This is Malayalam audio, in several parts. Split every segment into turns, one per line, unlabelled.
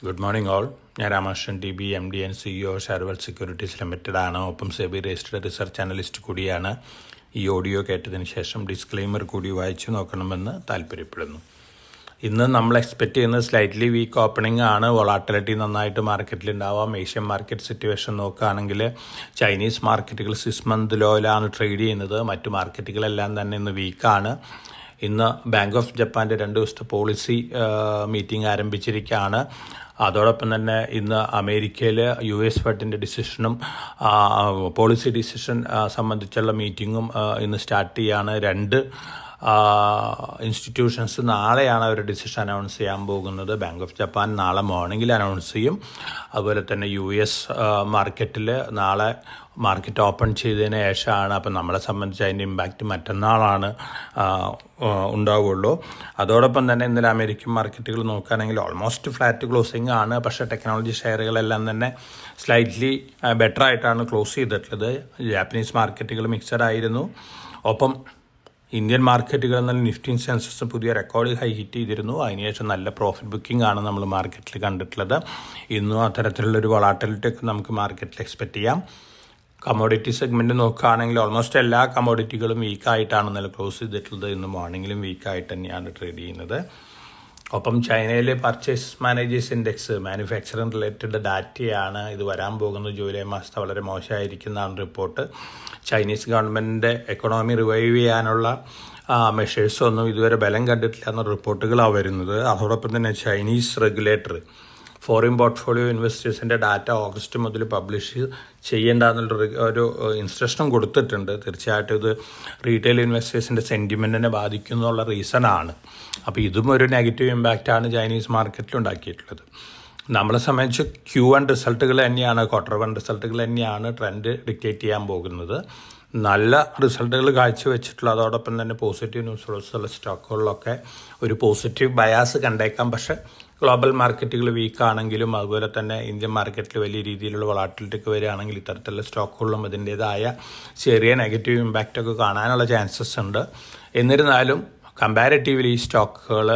Good morning all. ഞാൻ Ramakrishnan T B MD and CEO Sharewealth Securities Limited ആണ്. ഒപ്പം സെബി രജിസ്റ്റർഡ് റിസർച്ച് അനലിസ്റ്റ് കൂടിയാണ്. ഈ ഓഡിയോ കേട്ടതിന് ശേഷം ഡിസ്ക്ലെയിമർ കൂടി വായിച്ചു നോക്കണമെന്ന് താല്പര്യപ്പെടുന്നു. ഇന്ന് നമ്മൾ എക്സ്പെക്റ്റ് ചെയ്യുന്നത് സ്ലൈറ്റ്ലി വീക്ക് ഓപ്പണിംഗ് ആണ്. വൊളാറ്റിലിറ്റി നന്നായിട്ട് മാർക്കറ്റിൽ ഉണ്ടാവാം. ഏഷ്യൻ മാർക്കറ്റ് സിറ്റുവേഷൻ നോക്കുകയാണെങ്കിൽ ചൈനീസ് മാർക്കറ്റുകൾ 6 മന്ത് ലോയിലാണ് ട്രേഡ് ചെയ്യുന്നത്. മറ്റു മാർക്കറ്റുകളെല്ലാം തന്നെ ഇന്ന് വീക്കാണ്. ഇന്ന് ബാങ്ക് ഓഫ് ജപ്പാൻ്റെ 2 ദിവസത്തെ പോളിസി മീറ്റിംഗ് ആരംഭിച്ചിരിക്കുകയാണ്. അതോടൊപ്പം തന്നെ ഇന്ന് അമേരിക്കയിൽ US ഫെഡിൻ്റെ ഡിസിഷനും പോളിസി ഡിസിഷൻ സംബന്ധിച്ചുള്ള മീറ്റിങ്ങും ഇന്ന് സ്റ്റാർട്ട് ചെയ്യുകയാണ്. 2 ഇൻസ്റ്റിറ്റ്യൂഷൻസ് നാളെയാണ് അവർ ഡിസിഷൻ അനൗൺസ് ചെയ്യാൻ പോകുന്നത്. ബാങ്ക് ഓഫ് ജപ്പാൻ നാളെ മോർണിംഗിൽ അനൗൺസ് ചെയ്യും. അതുപോലെ തന്നെ US മാർക്കറ്റിൽ നാളെ മാർക്കറ്റ് ഓപ്പൺ ചെയ്തതിന് ശേഷമാണ്. അപ്പം നമ്മളെ സംബന്ധിച്ച് അതിൻ്റെ ഇമ്പാക്റ്റ് മറ്റന്നാളാണ് ഉണ്ടാവുകയുള്ളൂ. അതോടൊപ്പം തന്നെ ഇന്നലെ അമേരിക്കൻ മാർക്കറ്റുകൾ നോക്കുകയാണെങ്കിൽ ഓൾമോസ്റ്റ് ഫ്ലാറ്റ് ക്ലോസിംഗ് ആണ്. പക്ഷേ ടെക്നോളജി ഷെയറുകളെല്ലാം തന്നെ സ്ലൈറ്റ്ലി ബെറ്റർ ആയിട്ടാണ് ക്ലോസ് ചെയ്തിട്ടുള്ളത്. ജാപ്പനീസ് മാർക്കറ്റുകൾ മിക്സഡ് ആയിരുന്നു. ഒപ്പം ഇന്ത്യൻ മാർക്കറ്റുകളിൽ നിന്ന് നിഫ്റ്റി സെൻസസും പുതിയ റെക്കോർഡ് ഹൈ ഹിറ്റ് ചെയ്തിരുന്നു. അതിനുശേഷം നല്ല പ്രോഫിറ്റ് ബുക്കിംഗ് ആണ് നമ്മൾ മാർക്കറ്റിൽ കണ്ടിട്ടുള്ളത്. ഇന്നും അത്തരത്തിലുള്ളൊരു വൊളാറ്റിലിറ്റി ഒക്കെ നമുക്ക് മാർക്കറ്റിൽ എക്സ്പെക്റ്റ് ചെയ്യാം. കമ്മോഡിറ്റി സെഗ്മെൻറ്റ് നോക്കുകയാണെങ്കിൽ ഓൾമോസ്റ്റ് എല്ലാ കമ്മോഡിറ്റികളും വീക്കായിട്ടാണ് ഇന്നലെ ക്ലോസ് ചെയ്തിട്ടുള്ളത്. ഇന്ന് മോർണിംഗിലും വീക്കായിട്ട് തന്നെയാണ് ട്രേഡ് ചെയ്യുന്നത്. ഒപ്പം ചൈനയിലെ purchase managers index manufacturing related ഡാറ്റയാണ്. ഇത് വരാൻ പോകുന്നത് ജൂലൈ മാസത്തെ വളരെ മോശമായിരിക്കുന്നതാണ് റിപ്പോർട്ട്. ചൈനീസ് ഗവൺമെൻറ്റിൻ്റെ എക്കണോമി റിവൈവ് ചെയ്യാനുള്ള മെഷേഴ്സൊന്നും ഇതുവരെ ബലം കണ്ടിട്ടില്ല എന്ന റിപ്പോർട്ടുകളാണ് വരുന്നത്. അതോടൊപ്പം തന്നെ ചൈനീസ് റെഗുലേറ്റർ ഫോറിൻ പോർട്ട്ഫോളിയോ ഇൻവെസ്റ്റേഴ്സിൻ്റെ ഡാറ്റ ഓഗസ്റ്റ് മുതൽ പബ്ലിഷ് ചെയ്യേണ്ട ഒരു ഇൻസ്ട്രക്ഷനും കൊടുത്തിട്ടുണ്ട്. തീർച്ചയായിട്ടും ഇത് റീറ്റെയിൽ ഇൻവെസ്റ്റേഴ്സിൻ്റെ സെൻറ്റിമെൻറ്റിനെ ബാധിക്കുന്നുള്ള റീസണാണ്. അപ്പോൾ ഇതും ഒരു നെഗറ്റീവ് ഇമ്പാക്റ്റാണ് ചൈനീസ് മാർക്കറ്റിൽ ഉണ്ടാക്കിയിട്ടുള്ളത്. നമ്മളെ സംബന്ധിച്ച് Q1 റിസൾട്ടുകൾ തന്നെയാണ്, Q1 റിസൾട്ടുകൾ തന്നെയാണ് ട്രെൻഡ് ഡിക്റ്റേറ്റ് ചെയ്യാൻ പോകുന്നത്. നല്ല റിസൾട്ടുകൾ കാഴ്ചവെച്ചിട്ടുള്ള അതോടൊപ്പം തന്നെ പോസിറ്റീവ് ന്യൂസ് ഉള്ള സ്റ്റോക്കുകളിലൊക്കെ ഒരു പോസിറ്റീവ് ബയാസ് കണ്ടേക്കാം. പക്ഷേ ഗ്ലോബൽ മാർക്കറ്റുകൾ വീക്കാണെങ്കിലും അതുപോലെ തന്നെ ഇന്ത്യൻ മാർക്കറ്റിൽ വലിയ രീതിയിലുള്ള വൊളാറ്റിലിറ്റി ഒക്കെ വരികയാണെങ്കിൽ ഇത്തരത്തിലുള്ള സ്റ്റോക്കുകളിലും അതിൻ്റേതായ ചെറിയ നെഗറ്റീവ് ഇമ്പാക്റ്റൊക്കെ കാണാനുള്ള ചാൻസസ് ഉണ്ട്. എന്നിരുന്നാലും കമ്പാരിറ്റീവ്ലി ഈ സ്റ്റോക്കുകൾ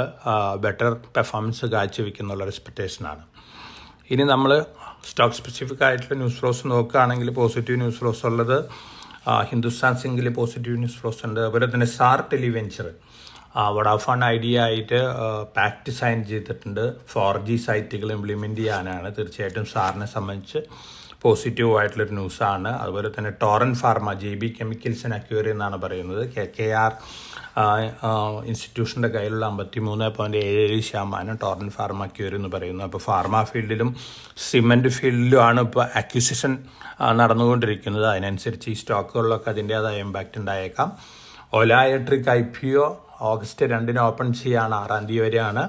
ബെറ്റർ പെർഫോമൻസ് കാഴ്ചവെക്കുന്നുള്ള എക്സ്പെക്റ്റേഷനാണ്. ഇനി നമ്മൾ സ്റ്റോക്ക് സ്പെസിഫിക് ആയിട്ടുള്ള ന്യൂസ് ഫ്ലോസ് നോക്കുകയാണെങ്കിൽ പോസിറ്റീവ് ന്യൂസ് ഫ്ലോസ് ഉള്ളത് ഹിന്ദുസ്ഥാൻ സിങ്കിൽ പോസിറ്റീവ് ന്യൂസ് ഫ്ലോസ് ഉണ്ട്. അതുപോലെ തന്നെ സാർ ടെലിവെഞ്ചർ വോഡാഫോൺ ഐഡിയ ആയിട്ട് പാക്റ്റ് സൈൻ ചെയ്തിട്ടുണ്ട്. 4G സൈറ്റുകൾ ഇംപ്ലിമെൻറ്റ് ചെയ്യാനാണ്. തീർച്ചയായിട്ടും സാറിനെ സംബന്ധിച്ച് പോസിറ്റീവ് ആയിട്ടുള്ളൊരു ന്യൂസാണ്. അതുപോലെ തന്നെ ടോറൻ ഫാർമ JB കെമിക്കൽസിന് അക്വയർ എന്നാണ് പറയുന്നത്. KKR ഇൻസ്റ്റിറ്റ്യൂഷൻ്റെ കയ്യിലുള്ള 53.77% ടോറൻ ഫാർമ അക്വയർ എന്ന് പറയുന്നു. അപ്പോൾ ഫാർമ ഫീൽഡിലും സിമെൻറ്റ് ഫീൽഡിലുമാണ് ഇപ്പോൾ അക്വിസിഷൻ നടന്നുകൊണ്ടിരിക്കുന്നത്. അതിനനുസരിച്ച് ഈ സ്റ്റോക്കുകളിലൊക്കെ അതിൻ്റേതായ ഇമ്പാക്റ്റ് ഉണ്ടായേക്കാം. Ola electric IPO August 2 open ചെയ്യാണ്. 6 തീയതി വരെയാണ്.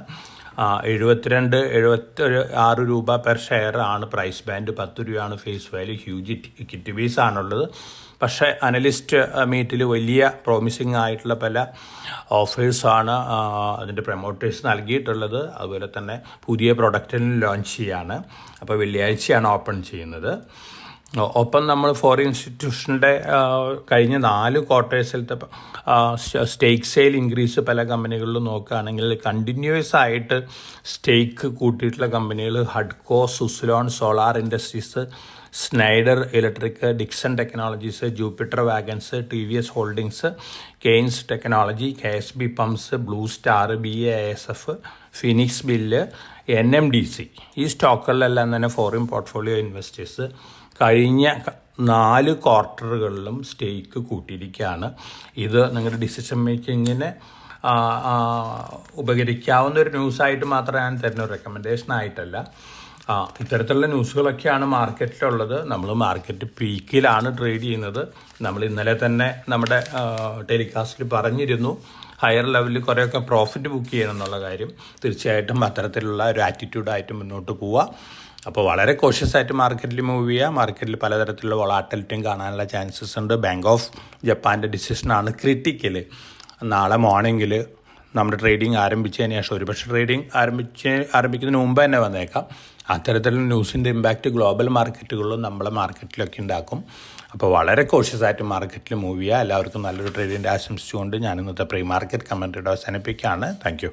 76 രൂപ പെർ ഷെയർ ആണ് പ്രൈസ് ബാൻഡ്. 10 രൂപയാണ് face value. Huge equity base ആണുള്ളത്. പക്ഷേ അനലിസ്റ്റ് മീറ്റിൽ വലിയ പ്രോമിസിങ് ആയിട്ടുള്ള പല ഓഫേഴ്സാണ് അതിൻ്റെ പ്രൊമോട്ടേഴ്സ് നൽകിയിട്ടുള്ളത്. അതുപോലെ തന്നെ പുതിയ പ്രൊഡക്റ്റിന് ലോഞ്ച് ചെയ്യാണ്. അപ്പോൾ വെള്ളിയാഴ്ചയാണ് ഓപ്പൺ ചെയ്യുന്നത്. ഒപ്പം നമ്മൾ ഫോറിൻ ഇൻസ്റ്റിറ്റ്യൂഷൻ്റെ കഴിഞ്ഞ 4 ക്വാർട്ടേഴ്സിലത്തെ സ്റ്റേക്ക് സെയിൽ ഇൻക്രീസ് പല കമ്പനികളിലും നോക്കുകയാണെങ്കിൽ കണ്ടിന്യൂസ് ആയിട്ട് സ്റ്റേക്ക് കൂട്ടിയിട്ടുള്ള കമ്പനികൾ ഹഡ്കോ, Suzlon, Solar Industries, Schneider Electric, Dixon Technologies, Jupiter Wagons, TVS Holdings, Kaynes Technology, KSB Pumps, Blue Star, BASF, Phoenix ബില്ല്, NMDC. ഈ സ്റ്റോക്കുകളിലെല്ലാം തന്നെ ഫോറിൻ പോർട്ട്ഫോളിയോ ഇൻവെസ്റ്റേഴ്സ് കഴിഞ്ഞ 4 ക്വാർട്ടറുകളിലും സ്റ്റേക്ക് കൂട്ടിയിരിക്കുകയാണ്. ഇത് നിങ്ങളുടെ ഡിസിഷൻ മേക്കിങ്ങിന് ഉപകരിക്കാവുന്ന ഒരു ന്യൂസായിട്ട് മാത്രമേ ഞാൻ തരുന്ന ഒരു റെക്കമെൻഡേഷൻ ആയിട്ടല്ല. ഇത്തരത്തിലുള്ള ന്യൂസുകളൊക്കെയാണ് മാർക്കറ്റിലുള്ളത്. നമ്മൾ മാർക്കറ്റ് പീക്കിലാണ് ട്രേഡ് ചെയ്യുന്നത്. നമ്മൾ ഇന്നലെ തന്നെ നമ്മുടെ ടെലികാസ്റ്റിൽ പറഞ്ഞിരുന്നു ഹയർ ലെവലിൽ കുറേയൊക്കെ പ്രോഫിറ്റ് ബുക്ക് ചെയ്യണം എന്നുള്ള കാര്യം. തീർച്ചയായിട്ടും അത്തരത്തിലുള്ള ഒരു ആറ്റിറ്റ്യൂഡായിട്ട് മുന്നോട്ട് പോവുക. അപ്പോൾ വളരെ കോഷ്യസ് ആയിട്ട് മാർക്കറ്റിൽ മൂവ് ചെയ്യുക. മാർക്കറ്റിൽ പലതരത്തിലുള്ള വൊളാറ്റിലിറ്റിയും കാണാനുള്ള ചാൻസസ് ഉണ്ട്. ബാങ്ക് ഓഫ് ജപ്പാൻ്റെ ഡിസിഷനാണ് ക്രിട്ടിക്കൽ. നാളെ മോർണിംഗിൽ നമ്മുടെ ട്രേഡിംഗ് ആരംഭിച്ചതിന് ശേഷം ഒരുപക്ഷെ ട്രേഡിംഗ് ആരംഭിക്കുന്നതിന് മുമ്പ് തന്നെ വന്നേക്കാം. അത്തരത്തിലുള്ള ന്യൂസിൻ്റെ ഇമ്പാക്റ്റ് ഗ്ലോബൽ മാർക്കറ്റുകളിലും നമ്മളെ മാർക്കറ്റിലൊക്കെ ഉണ്ടാക്കും. അപ്പോൾ വളരെ കോഷ്യസ് ആയിട്ട് മാർക്കറ്റിൽ മൂവ് ചെയ്യുക. എല്ലാവർക്കും നല്ലൊരു ട്രേഡിൻ്റെ ആശംസിച്ചുകൊണ്ട് ഞാൻ ഇന്നത്തെ പ്രീ മാർക്കറ്റ് കമൻറ്ററി അവസാനിപ്പിക്കുകയാണ്. Thank you.